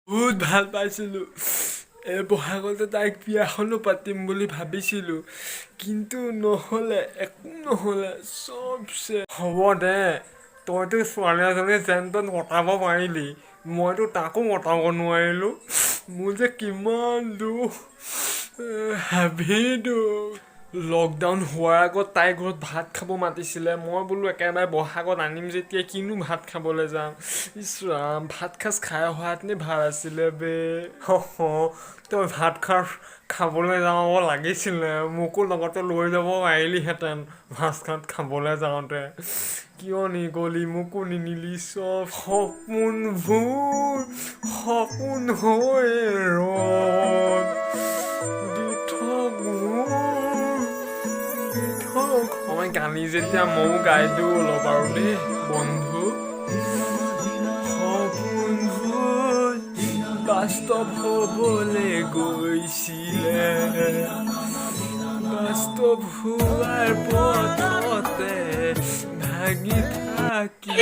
বহুত ভাল পাইছিলোঁ। বহাগতে তাইক বিয়াখনো পাতিম বুলি ভাবিছিলোঁ, কিন্তু নহ'লে, একো নহ'লে, চবছে। হ'ব দে, তইতো ছোৱালী এজনী যেন তেন মতাব পাৰিলি, মইতো তাকো মতাব নোৱাৰিলোঁ। মোৰ যে কিমান দুখ, হেভি দুখ। লকডাউন হোৱাৰ আগত তাইৰ ঘৰত ভাত খাব মাতিছিলে, মই বোলো একেবাৰে বহাগত আনিম যেতিয়া কিনো ভাত খাবলৈ যাম। ইছ ৰাম, ভাত সাজ খাই অহাহেঁতেনে ভাল আছিলে বে। তই ভাত সাজ খাবলৈ যাব লাগিছিলে, মোকো লগতে লৈ যাব পাৰিলিহেঁতেন ভাত সাজ খাবলৈ যাওঁতে। কিয় নিগলি, মোকো নিনিলি, চব সপোনবোৰ সপোন হৈ ৰ'ল। দি থক মোৰ, দি থক। মই গালি যেতিয়া ময়ো গাই দিওঁ অলপ আৰু দেই বন্ধু। সপোনবোৰ বাস্তৱ হ'বলৈ গৈছিলে, বাস্তৱ হোৱাৰ পথতে ভাগি থাকি